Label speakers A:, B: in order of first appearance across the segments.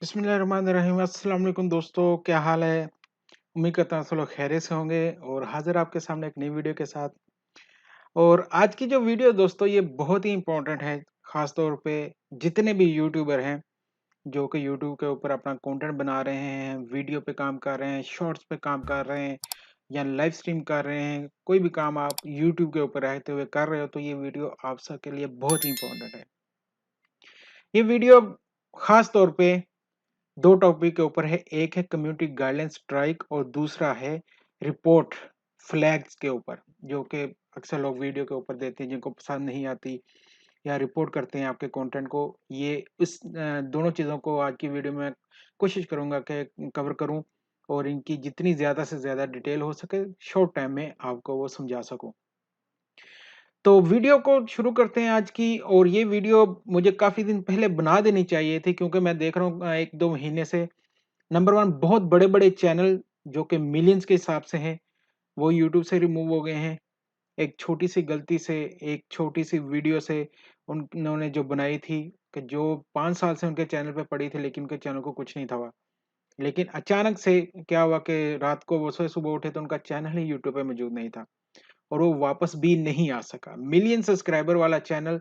A: बिस्मिल्लाहिर्रहमानिर्रहीम। अस्सलाम वालेकुम दोस्तों, क्या हाल है? उम्मीद करता हूँ सब लोग खैरियत से होंगे और हाज़िर आपके सामने एक नई वीडियो के साथ। और आज की जो वीडियो दोस्तों ये बहुत ही इम्पोर्टेंट है, ख़ास तौर पे जितने भी यूट्यूबर हैं, जो कि यूट्यूब के ऊपर अपना कंटेंट बना रहे हैं, वीडियो पे काम कर रहे हैं, शॉर्ट्स पे काम कर रहे हैं या लाइव स्ट्रीम कर रहे हैं, कोई भी काम आप यूट्यूब के ऊपर रहते हुए कर रहे हो, तो ये वीडियो आप सबके लिए बहुत ही इम्पोर्टेंट है। ये वीडियो ख़ास तौर पे 2 टॉपिक के ऊपर है, एक है कम्युनिटी गाइडलाइन स्ट्राइक और दूसरा है रिपोर्ट फ्लैग्स के ऊपर, जो कि अक्सर लोग वीडियो के ऊपर देते हैं जिनको पसंद नहीं आती या रिपोर्ट करते हैं आपके कंटेंट को। ये दोनों चीज़ों को आज की वीडियो में कोशिश करूँगा कि कवर करूँ और इनकी जितनी ज़्यादा से ज़्यादा डिटेल हो सके शॉर्ट टाइम में आपको वो समझा सकूँ। तो वीडियो को शुरू करते हैं आज की। और ये वीडियो मुझे काफ़ी दिन पहले बना देनी चाहिए थी क्योंकि मैं देख रहा हूँ 1-2 महीने से नंबर 1 बहुत बड़े-बड़े चैनल जो कि मिलियंस के हिसाब से हैं, वो यूट्यूब से रिमूव हो गए हैं। एक छोटी-सी गलती से, एक छोटी-सी वीडियो से उन्होंने जो बनाई थी कि जो 5 साल से उनके चैनल पे पड़ी थी लेकिन उनके चैनल को कुछ नहीं था हुआ। लेकिन अचानक से क्या हुआ कि रात को वो सुबह उठे तो उनका चैनल ही यूट्यूब पे मौजूद नहीं था और वो वापस भी नहीं आ सका। मिलियन सब्सक्राइबर वाला चैनल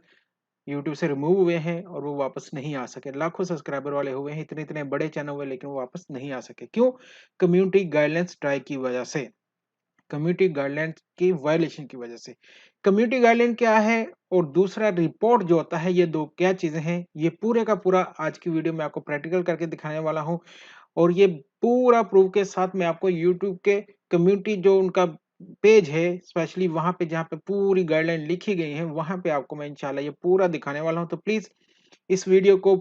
A: यूट्यूब से रिमूव हुए हैं और वो वापस नहीं आ सके। लाखों सब्सक्राइबर वाले हुए हैं, इतने-इतने बड़े चैनल हुए लेकिन वो वापस नहीं आ सके। क्यों? कम्युनिटी गाइडलाइंस स्ट्राइक की वजह से, कम्युनिटी गाइडलाइंस की वायलेशन की वजह से। कम्युनिटी गाइडलाइन क्या है और दूसरा रिपोर्ट जो होता है, ये 2 क्या चीज़ें हैं? ये पूरे का पूरा आज की वीडियो में आपको प्रैक्टिकल करके दिखाने वाला हूँ और ये पूरा प्रूफ के साथ मैं आपको यूट्यूब के कम्युनिटी जो उनका पेज है, स्पेशली वहाँ पे जहाँ पे पूरी गाइडलाइन लिखी गई है, वहाँ पे आपको मैं इंशाल्लाह ये पूरा दिखाने वाला हूँ। तो प्लीज़ इस वीडियो को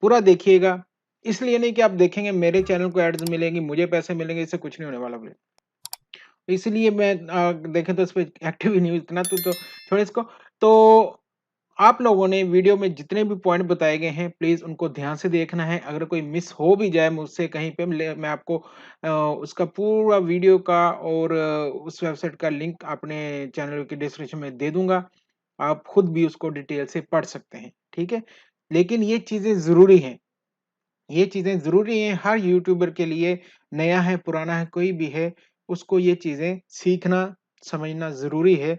A: पूरा देखिएगा। इसलिए नहीं कि आप देखेंगे मेरे चैनल को एड्स मिलेंगी, मुझे पैसे मिलेंगे, इससे कुछ नहीं होने वाला भई। इसलिए मैं देखें तो इसपे एक्टिव ही नहीं हूँ इतना तो छोड़ें इसको। तो आप लोगों ने वीडियो में जितने भी पॉइंट बताए गए हैं प्लीज़ उनको ध्यान से देखना है। अगर कोई मिस हो भी जाए मुझसे कहीं पे मैं आपको उसका पूरा वीडियो का और उस वेबसाइट का लिंक अपने चैनल की डिस्क्रिप्शन में दे दूँगा। आप खुद भी उसको डिटेल से पढ़ सकते हैं, ठीक है? लेकिन ये चीज़ें ज़रूरी हैं। ये चीज़ें ज़रूरी हैं हर यूट्यूबर के लिए, नया है, पुराना है, कोई भी है, उसको ये चीज़ें सीखना, समझना ज़रूरी है,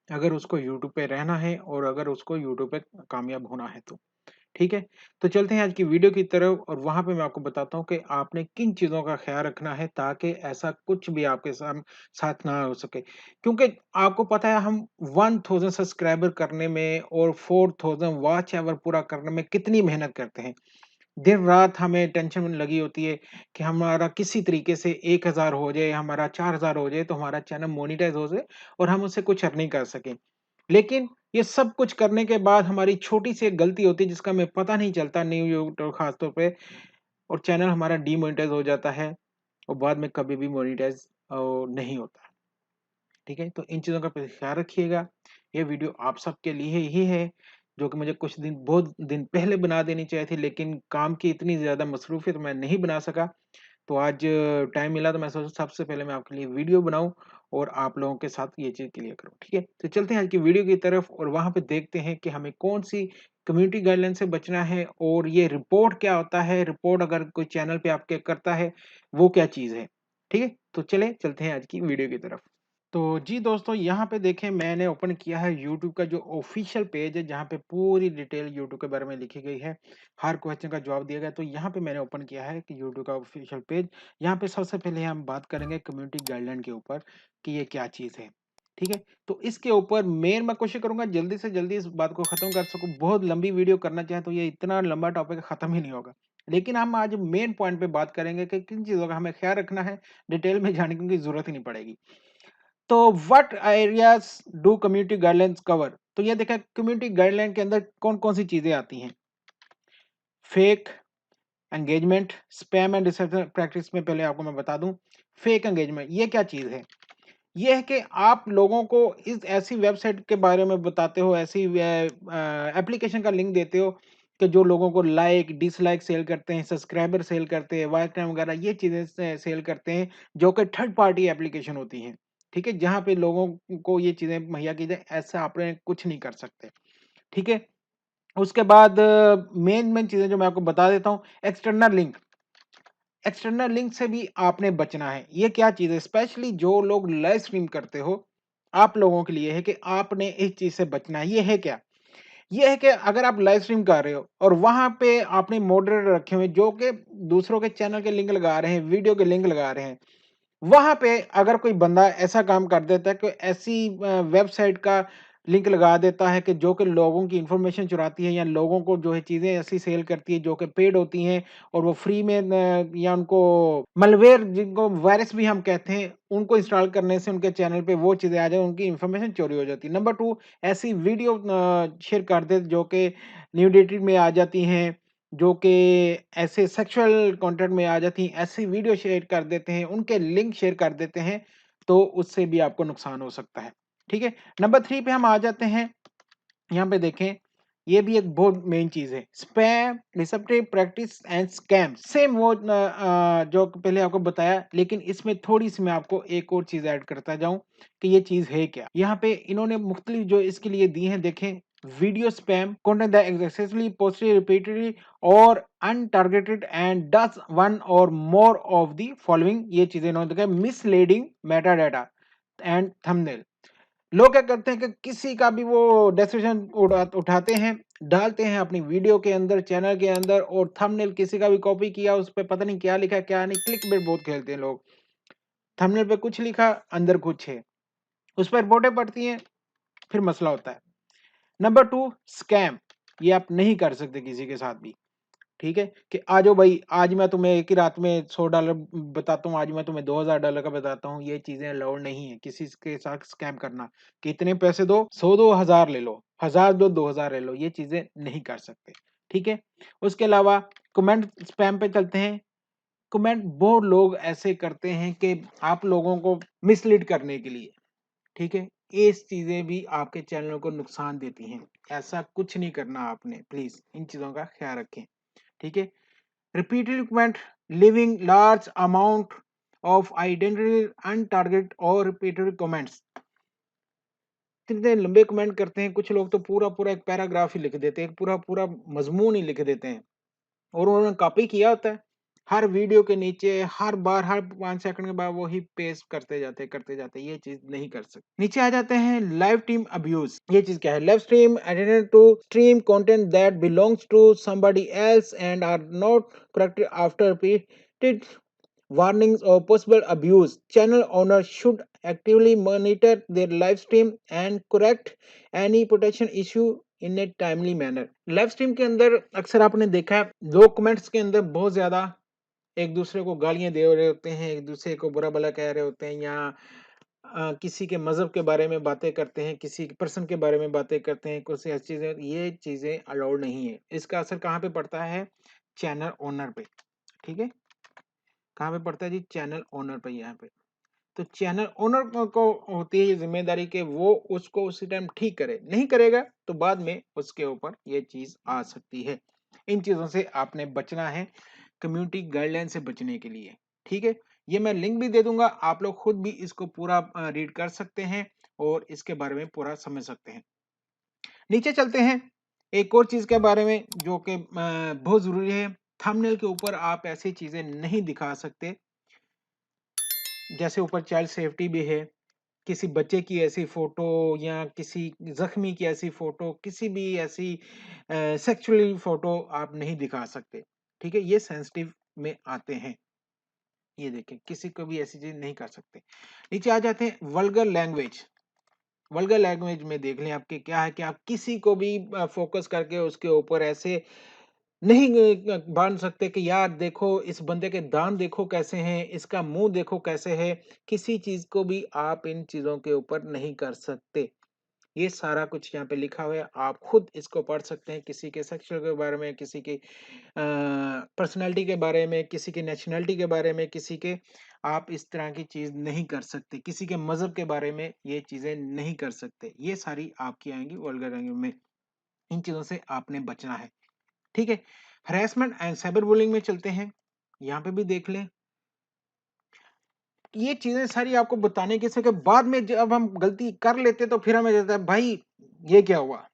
A: अगर उसको यूट्यूब पे रहना है और अगर उसको यूट्यूब पे कामयाब होना है तो। ठीक है? तो चलते हैं आज की वीडियो की तरफ और वहाँ पे मैं आपको बताता हूँ कि आपने किन चीज़ों का ख़्याल रखना है ताकि ऐसा कुछ भी आपके साथ ना हो सके। क्योंकि आपको पता है हम 1000 सब्सक्राइबर करने में और 4000 वॉच आवर पूरा करने में कितनी मेहनत करते हैं। दिन-रात हमें टेंशन लगी होती है कि हमारा किसी तरीके से 1000 हो जाए, हमारा 4000 हो जाए तो हमारा चैनल मोनेटाइज़ हो जाए और हम उससे कुछ अर्निंग कर सकें। लेकिन ये सब कुछ करने के बाद हमारी छोटी-सी एक गलती होती है जिसका हमें पता नहीं चलता न्यू यूट्यूब खास तौर पे और चैनल हमारा डीमोनेटाइज़ हो जाता है और बाद में कभी भी मोनेटाइज़ नहीं होता। ठीक है? तो इन चीज़ों का ख्याल रखिएगा। ये वीडियो आप सबके लिए ही है, जो कि मुझे कुछ दिन बहुत दिन पहले बना देनी चाहिए थी लेकिन काम की इतनी ज़्यादा मसरूफ़ियत मैं नहीं बना सका। तो आज टाइम मिला तो मैं सोचा सबसे पहले मैं आपके लिए वीडियो बनाऊँ और आप लोगों के साथ ये चीज़ क्लियर करूँ, ठीक है? तो चलते हैं आज की वीडियो की तरफ और वहाँ पे देखते हैं कि हमें कौन-सी कम्युनिटी गाइडलाइन से बचना है और ये रिपोर्ट क्या होता है? रिपोर्ट अगर कोई चैनल पे आपके करता है, वो क्या चीज़ है? ठीक है? तो चलें, चलते हैं आज की वीडियो की तरफ। तो जी दोस्तों, यहाँ पे देखें मैंने ओपन किया है यूट्यूब का जो ऑफ़िशियल पेज है, जहाँ पे पूरी डिटेल यूट्यूब के बारे में लिखी गई है। हर क्वेश्चन का जवाब दिया गया है, तो यहाँ पे मैंने ओपन किया है कि यूट्यूब का ऑफ़िशियल पेज। यहाँ पे सबसे पहले हम बात करेंगे कम्युनिटी गाइडलाइन के ऊपर कि ये क्या चीज़ है, ठीक है? तो इसके ऊपर मैं कोशिश करूँगा जल्दी से जल्दी इस बात को ख़त्म कर सकूँ। बहुत लंबी वीडियो करना चाहें तो ये इतना लंबा टॉपिक ख़त्म ही नहीं होगा। लेकिन हम आज मेन पॉइंट पे बात करेंगे कि किन चीज़ों का हमें ख़्याल रखना है, डिटेल में जानने की ज़रूरत ही नहीं पड़ेगी। तो what areas do community guidelines cover? तो ये देखा कम्युनिटी गाइडलाइन के अंदर कौन-कौन सी चीजें आती हैं। Fake engagement, spam and disruption practice में पहले आपको मैं बता दूं। फेक एंगेजमेंट ये क्या चीज है? ये है कि आप लोगों को इस ऐसी वेबसाइट के बारे में बताते हो, ऐसी एप्लीकेशन का लिंक देते हो कि जो लोगों को लाइक डिसलाइक सेल करते हैं, सब्सक्राइबर सेल करते हैं, वॉच टाइम वगैरह ये चीजें सेल करते हैं, जो कि थर्ड पार्टी एप्लीकेशन होती हैं। ठीक है, जहाँ पे लोगों को ये चीजें मुहैया की जाए, ऐसा आपने कुछ नहीं कर सकते। ठीक है, उसके बाद मेन मेन चीजें जो मैं आपको बता देता हूँ, एक्सटर्नल लिंक से भी आपने बचना है। ये क्या चीज है, स्पेशली जो लोग लाइव स्ट्रीम करते हो, आप लोगों के लिए है कि आपने इस चीज से बचना है। ये है क्या, ये है कि अगर आप लाइव स्ट्रीम कर रहे हो और वहां पे आपने मॉडरेटर रखे हुए जो कि दूसरों के चैनल के लिंक लगा रहे हैं, वीडियो के लिंक लगा रहे हैं, वहां पे अगर कोई बंदा ऐसा काम कर देता है कि ऐसी वेबसाइट का लिंक लगा देता है कि जो कि लोगों की इंफॉर्मेशन चुराती है या लोगों को जो है चीजें ऐसी सेल करती है जो कि पेड होती हैं और वो फ्री में या उनको मलवेयर, जिनको वायरस भी हम कहते हैं, उनको इंस्टॉल करने से उनके चैनल पे वो चीजें आ जाए, उनकी इंफॉर्मेशन चोरी हो जाती है। नंबर 2, ऐसी वीडियो शेयर कर दे जो कि न्यूडिटी में आ जाती हैं, जो कि ऐसे सेक्सुअल कंटेंट में आ जाती हैं, ऐसी वीडियो शेयर कर देते हैं, उनके लिंक शेयर कर देते हैं, तो उससे भी आपको नुकसान हो सकता है। ठीक है, नंबर 3 पे हम आ जाते हैं। यहाँ पे देखें, ये भी एक बहुत मेन चीज है, spam, deceptive practice and scam. Same वो जो पहले आपको बताया, लेकिन इसमें थोड़ी सी मैं आपको एक और चीज ऐड करता जाऊं कि ये चीज है क्या। यहाँ पे इन्होंने मुख्तलिफ जो इसके लिए दी हैं, देखें, video spam, content that excessively posted repeatedly और अनटारगेटेड एंड डज वन और मोर ऑफ द फॉलोइंग। ये चीजें इन्होंने देखा, misleading Meta data and thumbnail. लोग क्या करते हैं कि किसी का भी वो डिस्क्रिप्शन उठाते हैं, डालते हैं अपनी वीडियो के अंदर, चैनल के अंदर, और थंबनेल किसी का भी कॉपी किया, उस पर पता नहीं क्या लिखा क्या नहीं, क्लिक बेट बहुत खेलते हैं लोग। थंबनेल पे कुछ लिखा, अंदर कुछ है, उस पर रिपोर्टें पड़ती हैं, फिर मसला होता है। Number 2, scam. ये आप नहीं कर सकते किसी के साथ भी। ठीक है, कि आ जाओ भाई, आज मैं तुम्हें एक ही रात में $100 बताता हूँ, आज मैं तुम्हें $2000 का बताता हूँ। ये चीजें अलाउड नहीं है किसी के साथ स्कैम करना। कितने पैसे दो, 100 दो, 1000 ले लो, 1000 दो, 2000 ले लो, ये चीजें नहीं कर सकते। ठीक है, उसके अलावा कमेंट स्पैम पे चलते हैं। कमेंट बहुत लोग ऐसे करते हैं कि आप लोगों को मिसलीड करने के लिए। ठीक है, ये चीजें भी आपके चैनल को नुकसान देती हैं। ऐसा कुछ नहीं करना आपने, प्लीज इन चीजों का ख्याल रखें। ठीक है, repeated comment, leaving large amount of identity untargeted और repeated comments। कितने लंबे कमेंट करते हैं कुछ लोग, तो पूरा पूरा एक पैराग्राफ ही लिख देते हैं, पूरा पूरा मजमून ही लिख देते हैं, और उन्होंने कॉपी किया होता है। हर वीडियो के नीचे हर बार, हर 5 सेकंड के बाद वही पेस्ट करते जाते, ये चीज नहीं कर सकते। नीचे आ जाते हैं, लाइव स्ट्रीम अब्यूज। ये चीज क्या है, live stream attended to stream content that belongs to somebody else and are not corrected after repeated warnings or possible abuse. Channel owners should actively monitor their live stream and correct any potential issue in a timely manner. Live stream के अंदर अक्सर आपने देखा है, लोग comments के अंदर बहुत ज्यादा एक दूसरे को गालियां दे रहे होते हैं, एक दूसरे को बुरा भला कह रहे होते हैं, या किसी के मजहब के बारे में बातें करते हैं, किसी पर्सन के बारे में बातें करते हैं, कुछ ऐसी चीजें, ये चीजें अलाउड नहीं है। इसका असर कहाँ पे पड़ता है, चैनल ओनर पे। ठीक है, कहाँ पे पड़ता है जी, चैनल ओनर पे। यहाँ पे तो चैनल ओनर को होती है ये जिम्मेदारी कि वो उसको उसी टाइम ठीक करे, नहीं करेगा तो बाद में उसके ऊपर ये चीज आ सकती है। इन चीजों से आपने बचना है कम्युनिटी गाइडलाइन से बचने के लिए। ठीक है, ये मैं लिंक भी दे दूंगा, आप लोग खुद भी इसको पूरा रीड कर सकते हैं और इसके बारे में पूरा समझ सकते हैं। नीचे चलते हैं, एक और चीज के बारे में जो कि बहुत जरूरी है। थंबनेल के ऊपर आप ऐसी चीजें नहीं दिखा सकते, जैसे ऊपर चाइल्ड सेफ्टी भी है, किसी बच्चे की ऐसी फोटो या किसी जख्मी की ऐसी फोटो, किसी भी ऐसी सेक्सुअली फोटो आप नहीं दिखा सकते। ठीक है, ये सेंसिटिव में आते हैं। ये देखें, किसी को भी ऐसी चीज नहीं कर सकते। नीचे आ जाते हैं, वल्गर लैंग्वेज। वल्गर लैंग्वेज में देख लें आपके क्या है कि आप किसी को भी फोकस करके उसके ऊपर ऐसे नहीं बांध सकते कि यार देखो इस बंदे के दांत देखो कैसे हैं, इसका मुंह देखो कैसे है। किसी चीज को भी आप इन चीजों के ऊपर नहीं कर सकते। ये सारा कुछ यहाँ पे लिखा हुआ है, आप खुद इसको पढ़ सकते हैं। किसी के सेक्सुअल के बारे में, किसी के पर्सनैलिटी के बारे में, किसी की नेशनैलिटी के बारे में, किसी के, आप इस तरह की चीज नहीं कर सकते। किसी के मजहब के बारे में ये चीजें नहीं कर सकते। ये सारी आपकी आएंगी वल्गर लैंग्वेज में। इन चीजों से आपने बचना है। ठीक है, हरेसमेंट एंड साइबर बुलिंग में चलते हैं। यहाँ पे भी देख लें, ये चीजें सारी आपको बताने की सके बाद में जब हम गलती कर लेते तो फिर हमें कहता है भाई ये क्या हुआ।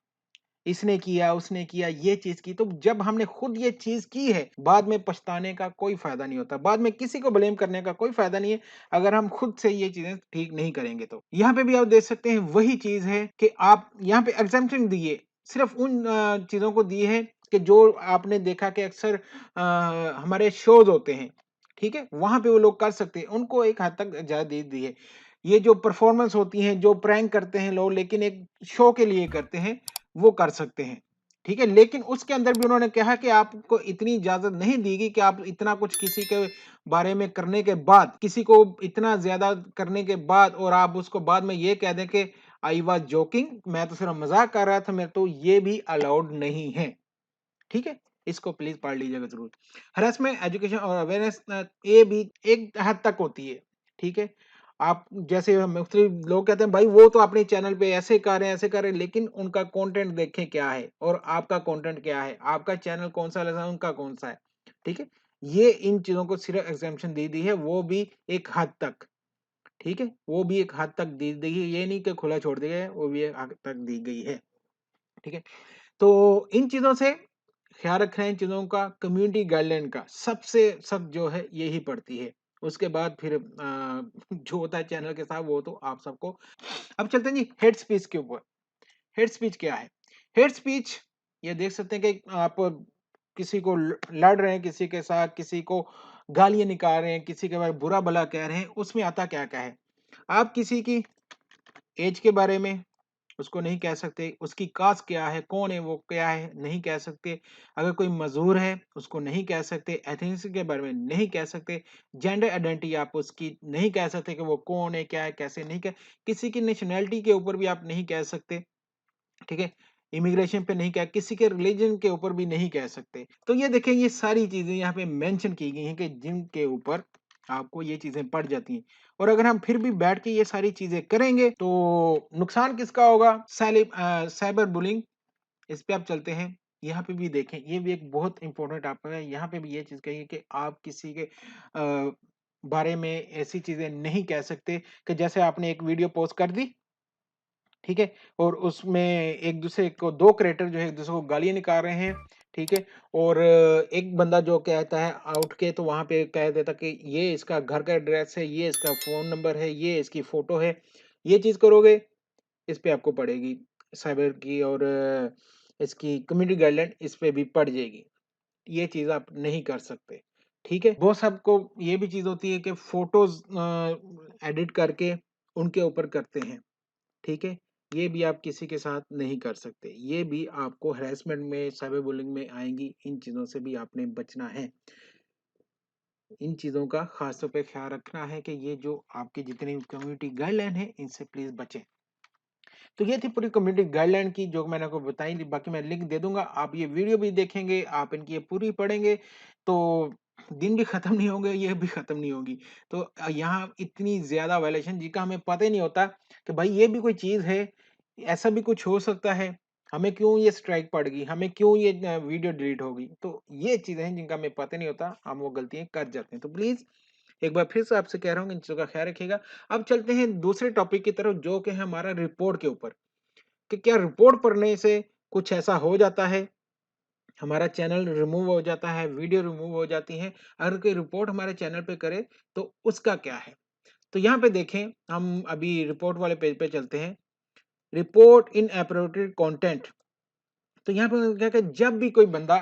A: इसने किया, उसने किया, ये चीज़ की। तो जब हमने खुद ये चीज़ की है, बाद में पछताने का कोई फ़ायदा नहीं होता। बाद में किसी को ब्लेम करने का कोई फ़ायदा नहीं है, अगर हम खुद से ये चीज़ें ठीक नहीं करेंगे तो। यहाँ पे भी आप देख सकते हैं वही चीज़ है कि आप यहाँ पे एग्ज़म्पशन दिए, सिर्फ़ उन चीज़ों को दी है कि जो आपने देखा कि अक्सर हमारे शोज़ होते हैं, ठीक है? वहाँ पे वो लोग कर सकते हैं, उनको एक हद तक इजाज़त दे दी है। ये जो परफ़ॉर्मेंस होती हैं, जो प्रैंक करते हैं लोग लेकिन एक शो के लिए करते हैं, वो कर सकते हैं, ठीक है? लेकिन उसके अंदर भी उन्होंने कहा कि आपको इतनी इजाज़त नहीं दी गई कि आप इतना कुछ किसी के बारे में करने के बाद, किसी को इतना ज़्यादा करने के बाद और आप उसको बाद में ये कह दें कि आई वाज़ जोकिंग, मैं तो सिर्फ़ मज़ाक कर रहा था, मैं तो ये भी अलाउड नहीं है, ठीक है? इसको प्लीज़ पढ़ लीजिएगा ज़रूर। हैरेसमेंट, एजुकेशन और अवेयरनेस ये भी एक हद तक होती है, ठीक है? आप जैसे मुख्तलिफ लोग कहते हैं भाई वो तो अपने चैनल पे ऐसे कर रहे हैं, ऐसे कर रहे हैं, लेकिन उनका कंटेंट देखें क्या है और आपका कंटेंट क्या है, आपका चैनल कौन-सा लगा है, उनका कौन-सा है, ठीक है? ये इन चीज़ों को सिर्फ एग्ज़म्पशन दे दी है, वो भी एक हद तक, ठीक है? वो भी एक हद तक दी दी है, ये नहीं कि खुला छोड़ दिया है, वो भी एक हद तक दी गई है, ठीक है? तो इन चीज़ों से ख्याल रखना है, इन चीज़ों का, कम्युनिटी गाइडलाइन का सबसे सख्त जो है यही पड़ती है। उसके बाद फिर जो होता है चैनल के साथ वो तो आप सबको। अब चलते हैं जी हेट स्पीच के ऊपर। हेट स्पीच क्या है? हेट स्पीच ये देख सकते हैं कि आप किसी को लड़ रहे हैं, किसी के साथ, किसी को गालियाँ निकाल रहे हैं, किसी के बारे में बुरा-भला कह रहे हैं, उसमें आता क्या-क्या है? आप किसी की ऐज के बारे में उसको नहीं कह सकते, उसकी कास्ट क्या है, कौन है वो, क्या है, नहीं कह सकते। अगर कोई मज़दूर है, उसको नहीं कह सकते, एथनिसिटी के बारे में नहीं कह सकते, जेंडर आइडेंटिटी आप उसकी नहीं कह सकते कि वो कौन है, क्या है, कैसे नहीं कह किसी की नेशनैलिटी के ऊपर भी आप नहीं कह सकते, ठीक है? इमिग्रेशन पे नहीं कह किसी के रिलिजन के ऊपर भी नहीं कह सकते। तो ये देखें ये सारी चीज़ें यहाँ पे मेंशन की गई हैं कि जिनके ऊपर आपको ये चीज़ें पड़ जाती हैं। और अगर हम फिर भी बैठ के ये सारी चीज़ें करेंगे तो नुकसान किसका होगा? साइबर बुलिंग इस पे आप चलते हैं। यहाँ पे भी देखें ये भी एक बहुत इम्पोर्टेंट टॉपिक है। यहाँ पे भी ये चीज़ कही है कि आप किसी के बारे में ऐसी चीज़ें नहीं कह सकते कि जैसे आपने एक वीडियो पोस्ट कर दी, ठीक है? और उसमें एक-दूसरे को 2 क्रिएटर जो है एक-दूसरे को गालियाँ निकाल रहे हैं, ठीक है? और एक बंदा जो कहता है उठ के तो वहाँ पे कह देता कि ये इसका घर का एड्रेस है, ये इसका फ़ोन नंबर है, ये इसकी फ़ोटो है। ये चीज़ करोगे, इस पे आपको पड़ेगी साइबर की और इसकी कम्युनिटी गाइडलाइन इस पे भी पड़ जाएगी। ये चीज़ आप नहीं कर सकते, ठीक है? वो सबको ये भी चीज़ होती है कि फ़ोटोज़ एडिट करके उनके ऊपर करते हैं। ठीक है? ये भी आप किसी के साथ नहीं कर सकते। ये भी आपको हैरेसमेंट में, साइबर बुलिंग में आएँगी, इन चीज़ों से भी आपने बचना है। इन चीज़ों का ख़ास तौर पे ख़्याल रखना है कि ये जो आपकी जितनी कम्युनिटी गाइडलाइन है, इनसे प्लीज़ बचें। तो ये थी पूरी कम्युनिटी गाइडलाइन की जो मैंने आपको बताई थी, बाकी मैं लिंक दे दूँगा। आप ये वीडियो भी देखेंगे, आप इनकी ये पूरी पढ़ेंगे, तो दिन भी खत्म नहीं होंगे, ये भी खत्म नहीं होगी। तो यहाँ इतनी ज़्यादा वायलेशन जिनका हमें पता ही नहीं होता कि भाई ये भी कोई चीज़ है, ऐसा भी कुछ हो सकता है, हमें क्यों ये स्ट्राइक पड़ गई, हमें क्यों ये वीडियो डिलीट हो गई। तो ये चीज़ें हैं जिनका हमें पता नहीं होता, हम वो गलतियाँ कर जाते हैं। तो प्लीज़ एक बार फिर से आपसे कह रहा हूँ इन चीज़ों का ख़्याल रखिएगा। अब चलते हैं दूसरे टॉपिक की तरफ जो कि है हमारा रिपोर्ट के ऊपर। कि क्या रिपोर्ट पढ़ने से कुछ ऐसा हो जाता है, हमारा चैनल रिमूव हो जाता है, वीडियो रिमूव हो जाती है, अगर कोई रिपोर्ट हमारे चैनल पे करे तो उसका क्या है? तो यहाँ पे देखें, हम अभी रिपोर्ट वाले पेज पे चलते हैं। रिपोर्ट इन एप्रोप्रिएट कंटेंट। तो यहाँ पे क्या कि जब भी कोई बंदा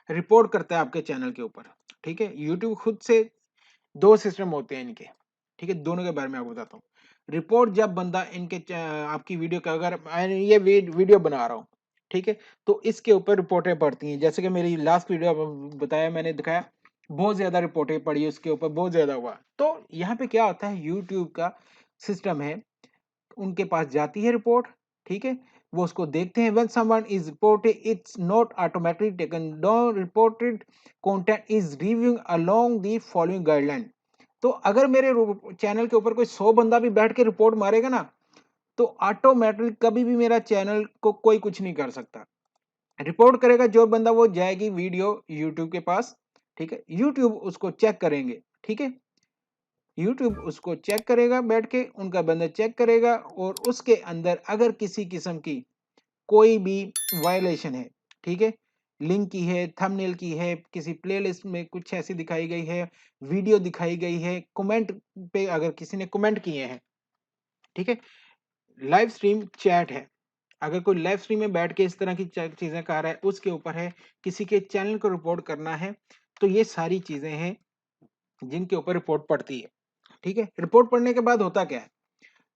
A: रिपोर्ट करता है आपके चैनल के ऊपर, ठीक है? यूट्यूब खुद से 2 सिस्टम होते हैं इनके, ठीक है? दोनों के बारे में आपको बताता हूँ। रिपोर्ट जब बंदा इनके आपकी वीडियो का अगर मैं ये वीडियो बना रहा हूँ, ठीक है? तो इसके ऊपर रिपोर्टें पड़ती हैं। जैसे कि मेरी लास्ट वीडियो बताया मैंने दिखाया, बहुत ज़्यादा रिपोर्टें पड़ी उसके ऊपर, बहुत ज़्यादा हुआ। तो यहाँ पे क्या होता है यूट्यूब का सिस्टम है, उनके पास जाती है रिपोर्ट, ठीक है? वो उसको देखते हैं when someone is reported it's not automatically taken down reported content is reviewing along the following guideline. तो अगर मेरे चैनल के ऊपर कोई 100 बंदा भी बैठ के रिपोर्ट मारेगा ना, तो ऑटोमैटिक कभी भी मेरा चैनल को कोई कुछ नहीं कर सकता। रिपोर्ट करेगा जो बंदा वो जाएगी वीडियो यूट्यूब के पास, ठीक है? यूट्यूब उसको चेक करेंगे, ठीक है? यूट्यूब उसको चेक करेगा बैठ के, उनका बंदा चेक करेगा और उसके अंदर अगर किसी किस्म की कोई भी वायलेशन है, ठीक है, लिंक की है, थंबनेल की है, किसी प्लेलिस्ट में कुछ ऐसी दिखाई गई है, वीडियो दिखाई गई है, कमेंट पे अगर किसी ने कमेंट किए हैं, ठीक है, लाइव स्ट्रीम चैट है, अगर कोई लाइव स्ट्रीम में बैठ के इस तरह की चीजें कर रहा है, उसके ऊपर है, किसी के चैनल को रिपोर्ट करना है, तो ये सारी चीजें हैं जिनके ऊपर रिपोर्ट पड़ती है, ठीक है। रिपोर्ट पड़ने के बाद होता क्या है,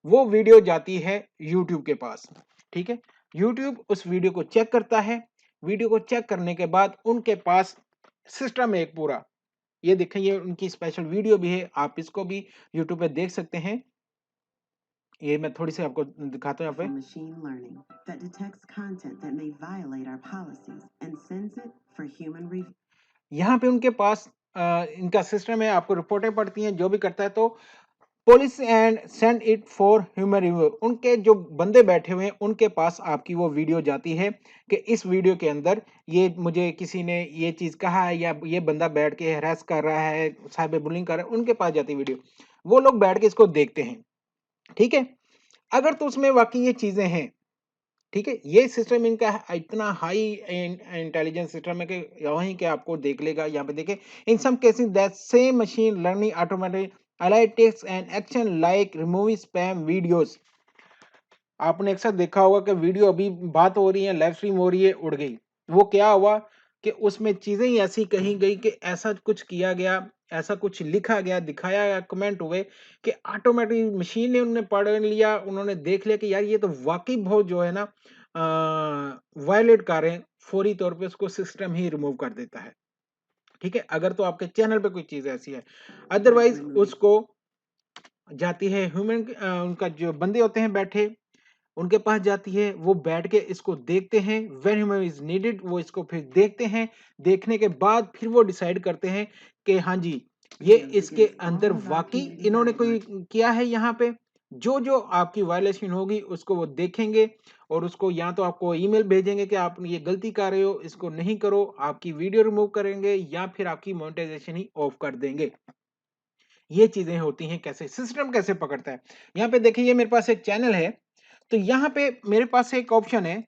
A: वो वीडियो जाती है यूट्यूब के पास, ठीक है, यूट्यूब उस वीडियो को चेक करता है, वीडियो को चेक करने के बाद उनके पास सिस्टम है एक पूरा, ये देखें, ये उनकी स्पेशल वीडियो भी है, आप इसको भी यूट्यूब पे देख सकते हैं, ये मैं थोड़ी सी आपको दिखाता हूँ यहाँ पे।
B: Machine learning that detects content that may violate our policies and sends it for human review.
A: यहाँ पे उनके पास इनका सिस्टम है, आपको रिपोर्टें पड़ती हैं, जो भी करता है, तो police and send it for human review, उनके जो बंदे बैठे हुए हैं उनके पास आपकी वो वीडियो जाती है कि इस वीडियो के अंदर ये मुझे किसी ने ये चीज कहा है, या ये बंदा बैठ के हैरेस कर रहा है, साइबर बुलिंग कर रहा है, उनके पास जाती है वीडियो, वो लोग बैठ के इसको देखते हैं, ठीक है। अगर तो उसमें वाकई ये चीजें हैं, ठीक है, ये सिस्टम इनका इतना हाई इंटेलिजेंस सिस्टम है कि वहीं के आपको देख लेगा, यहाँ पे देखे, in some cases that same machine learning automatic analytics and action like removing spam videos. आपने अक्सर देखा होगा कि वीडियो अभी बात हो रही है, लाइव स्ट्रीम हो रही है, उड़ गई, वो क्या हुआ कि उसमें चीजें ही ऐसी कही गई कि ऐसा कुछ किया गया, ऐसा कुछ लिखा गया, दिखाया गया, कमेंट हुए कि ऑटोमेटिक मशीन ने उन्हें पढ़ लिया, उन्होंने देख लिया कि यार ये तो वाकई बहुत जो है ना वायलेट कर रहे हैं, फौरी तौर पे उसको सिस्टम ही रिमूव कर देता है, ठीक है, अगर तो आपके चैनल पे कोई चीज ऐसी है, अदरवाइज उसको जाती है ह्यूमन, उनका जो बंदे होते हैं बैठे, उनके पास जाती है, वो बैठ के इसको देखते हैं, व्हेन ह्यूमन इज नीडेड, वो इसको फिर देखते हैं, देखने के बाद फिर वो डिसाइड करते हैं कि हाँ जी, ये इसके अंदर वाकई इन्होंने कोई किया है, यहाँ पे जो जो आपकी वायलेशन होगी उसको वो देखेंगे, और उसको या तो आपको ईमेल भेजेंगे कि आप ये गलती कर रहे हो, इसको नहीं करो, आपकी वीडियो रिमूव करेंगे, या फिर आपकी मोनेटाइजेशन ही ऑफ कर देंगे। ये चीजें होती हैं, कैसे सिस्टम कैसे पकड़ता है। यहाँ पे देखिए, ये मेरे पास एक चैनल है, तो यहाँ पे मेरे पास एक ऑप्शन है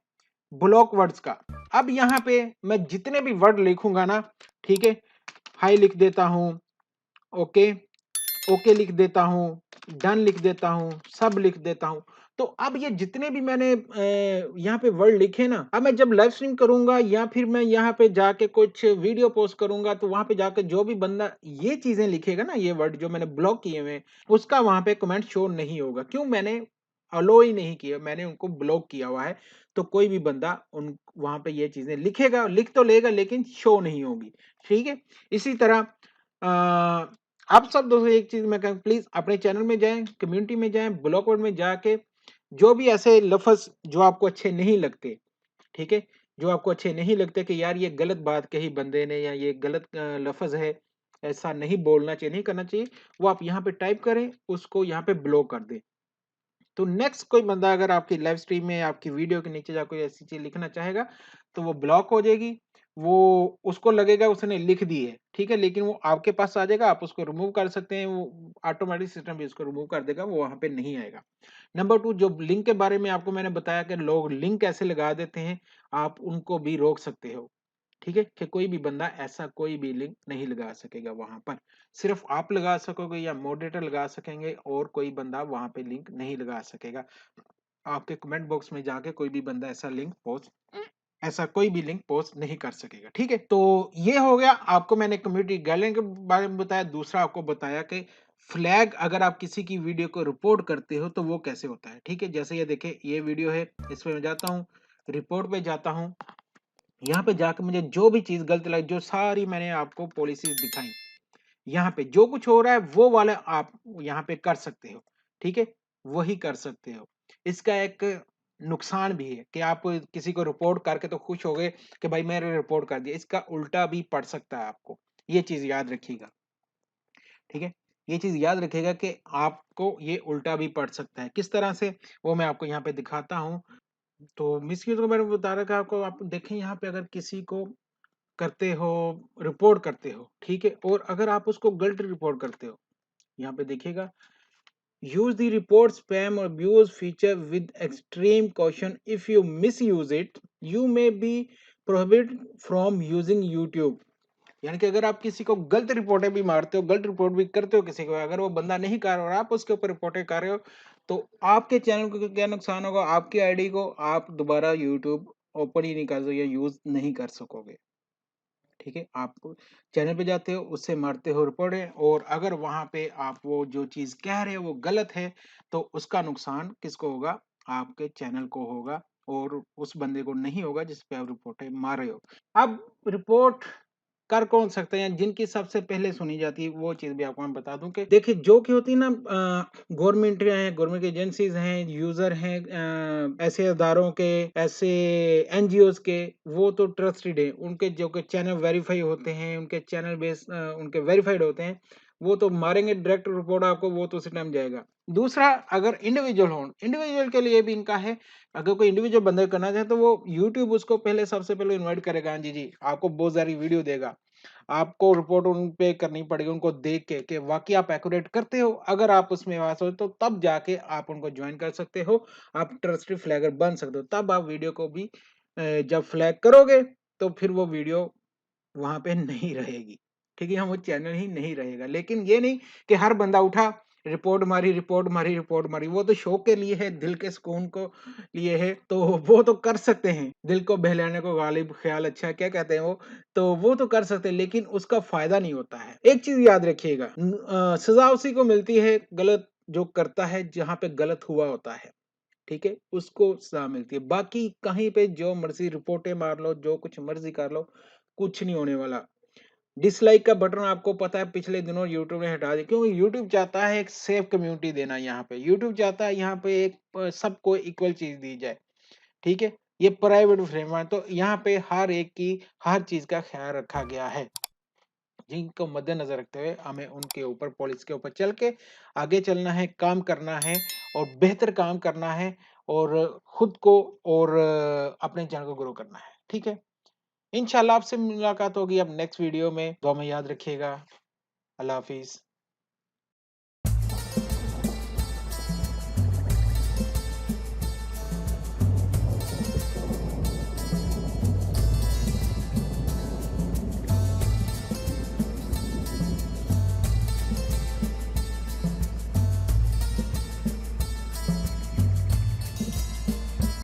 A: ब्लॉक वर्ड्स का। अब यहाँ पे मैं जितने भी वर्ड लिखूंगा ना, ठीक है, हाई लिख देता हूं, ओके, ओके लिख देता हूं, डन लिख देता हूं, सब लिख देता हूं, तो अब ये जितने भी मैंने यहाँ पे वर्ड लिखे ना, अब मैं जब लाइव स्ट्रीम करूंगा या फिर मैं यहाँ पे जाके कुछ वीडियो पोस्ट करूंगा, तो वहां पे जाके जो भी बंदा ये चीजें लिखेगा ना, ये वर्ड जो मैंने ब्लॉक किए हुए हैं, उसका वहां पे कमेंट शो नहीं होगा, क्यों, मैंने अलो ही नहीं किया, मैंने उनको ब्लॉक किया हुआ है, तो कोई भी बंदा उन वहां पे ये चीजें लिखेगा, लिख तो लेगा, लेकिन शो नहीं होगी, ठीक है। इसी तरह आप सब दोस्तों एक चीज मैं कहूँ, प्लीज अपने चैनल में जाएं, कम्युनिटी में जाएं, ब्लॉग वर्ड में जाके जो भी ऐसे लफ्ज जो आपको अच्छे नहीं लगते, ठीक है, जो आपको अच्छे नहीं लगते कि यार ये गलत बात कही बंदे ने, या ये गलत लफ्ज है, ऐसा नहीं बोलना चाहिए, नहीं करना चाहिए, वो आप यहाँ पे टाइप करें, उसको यहाँ पे ब्लॉक कर दें। तो नेक्स्ट कोई बंदा अगर आपकी लाइव स्ट्रीम में आपकी वीडियो के नीचे जा कोई ऐसी चीज लिखना चाहेगा, तो वो ब्लॉक हो जाएगी, वो उसको लगेगा उसने लिख दी है, ठीक है, लेकिन वो आपके पास आ जाएगा, आप उसको रिमूव कर सकते हैं, वो ऑटोमेटिक सिस्टम भी उसको रिमूव कर देगा, वो वहां पे नहीं आएगा। नंबर 2, जो लिंक के बारे में आपको मैंने बताया कि लोग लिंक कैसे लगा देते हैं, आप उनको भी रोक सकते हो, ठीक है, कि कोई भी बंदा ऐसा कोई भी लिंक नहीं लगा सकेगा वहां पर, सिर्फ आप लगा सकोगे या मॉडरेटर लगा सकेंगे, और कोई बंदा वहां पे लिंक नहीं लगा सकेगा। आपके कमेंट बॉक्स में जाके कोई भी बंदा ऐसा कोई भी लिंक पोस्ट नहीं कर सकेगा, ठीक है। तो ये हो गया, आपको मैंने कम्युनिटी गाइडलाइन के बारे में बताया, दूसरा आपको बताया कि फ्लैग अगर आप किसी की वीडियो को रिपोर्ट करते हो तो वो कैसे होता है, ठीक है। जैसे ये देखे, ये वीडियो है, इस पे मैं जाता हूँ, रिपोर्ट पे जाता हूँ, यहाँ पे जाकर मुझे जो भी चीज गलत लगी, जो सारी मैंने आपको पॉलिसीज दिखाई, यहाँ पे जो कुछ हो रहा है वो वाले आप यहाँ पे कर सकते हो, ठीक है, वही कर सकते हो। इसका एक नुकसान भी है कि आप किसी को रिपोर्ट करके तो खुश हो गए कि भाई मैंने रिपोर्ट कर दिया, इसका उल्टा भी पड़ सकता है आपको, ये चीज याद रखिएगा, ठीक है, ये चीज याद रखिएगा कि आपको ये उल्टा भी पड़ सकता है, किस तरह से, वो मैं आपको यहाँ पे दिखाता हूँ। तो मिसयूज के बारे में बता रहा था आपको, आप देखें यहाँ पे, अगर किसी को करते हो, रिपोर्ट करते हो, ठीक है, और अगर आप उसको गलत रिपोर्ट करते हो, यहाँ पे देखिएगा, use the report spam or abuse feature with extreme caution. If you misuse it, you may be prohibited from using YouTube. यानी कि अगर आप किसी को गलत रिपोर्टें भी मारते हो, गलत रिपोर्ट भी करते हो किसी को, अगर वो बंदा नहीं कर रहा और आप उसके ऊपर रिपोर्टें कर रहे हो, तो आपके चैनल को क्या नुकसान होगा, आपकी आईडी को आप दोबारा यूट्यूब ओपन ही नहीं कर सकते या यूज नहीं कर सकोगे। ठीक है, आप चैनल पे जाते हो, उससे मारते हो रिपोर्टें, और अगर वहां पे आप वो जो चीज कह रहे हो वो गलत है, तो उसका नुकसान किसको होगा, आपके चैनल को होगा, और उस बंदे को नहीं होगा जिस पे आप रिपोर्टें मार रहे हो। अब रिपोर्ट कर कौन सकते हैं, जिनकी सबसे पहले सुनी जाती है वो चीज भी आपको मैं बता दूं कि देखिए, जो कि होती है ना, गवर्नमेंट है, गवर्नमेंट एजेंसीज हैं, यूजर हैं, ऐसे अदारों के, ऐसे एनजीओज के, वो तो ट्रस्टेड है, उनके जो कि चैनल वेरीफाई होते हैं, उनके चैनल बेस उनके वेरीफाइड होते हैं, वो तो मारेंगे डायरेक्ट रिपोर्ट आपको, वो तो उसी टाइम जाएगा। दूसरा, अगर इंडिविजुअल हो, इंडिविजुअल के लिए भी इनका है, अगर कोई इंडिविजुअल बंदा करना चाहे तो वो यूट्यूब उसको पहले सबसे पहले इनवाइट करेगा, हाँ जी जी, आपको बहुत सारी वीडियो देगा, आपको रिपोर्ट उन पे करनी पड़ेगी, उनको देख के कि वाकई आप एक्यूरेट करते हो, अगर आप उसमें पास हो तो तब जाके आप उनको ज्वाइन कर सकते हो, आप ट्रस्टेड फ्लैगर बन सकते हो, तब आप वीडियो को भी जब फ्लैग करोगे तो फिर वो वीडियो वहां पे नहीं रहेगी। ठीक है, हम वो चैनल ही नहीं रहेगा। लेकिन ये नहीं कि हर बंदा उठा, रिपोर्ट मारी, रिपोर्ट मारी, रिपोर्ट मारी, वो तो शौक के लिए है, दिल के सुकून को लिए है, तो वो तो कर सकते हैं, दिल को बहलाने को गालिब ख्याल अच्छा है, क्या कहते हैं वो तो कर सकते हैं, लेकिन उसका फायदा नहीं होता है। एक चीज याद रखिएगा, सजा उसी को मिलती है गलत जो करता है, जहां पे गलत हुआ होता है, ठीक है, उसको सजा मिलती है। बाकी कहीं पे जो मर्जी रिपोर्टें मार लो, जो कुछ मर्जी कर लो, कुछ नहीं होने वाला। डिसलाइक का बटन आपको पता है पिछले दिनों यूट्यूब ने हटा दिया, क्योंकि यूट्यूब चाहता है एक सेफ कम्युनिटी देना, यहाँ पे यूट्यूब चाहता है यहाँ पे एक सबको इक्वल चीज दी जाए। ठीक है, ये प्राइवेट फ्रेम है, तो यहाँ पे हर एक की हर चीज का ख्याल रखा गया है, जिनको मद्देनजर रखते हुए हमें उनके ऊपर, पॉलिसी के ऊपर चल के आगे चलना है, काम करना है, और बेहतर काम करना है, और खुद को और अपने चैनल को ग्रो करना है। ठीक है, इंशाल्लाह आपसे मुलाकात होगी अब नेक्स्ट वीडियो में। दुआ में याद रखिएगा। अल्लाह हाफिज।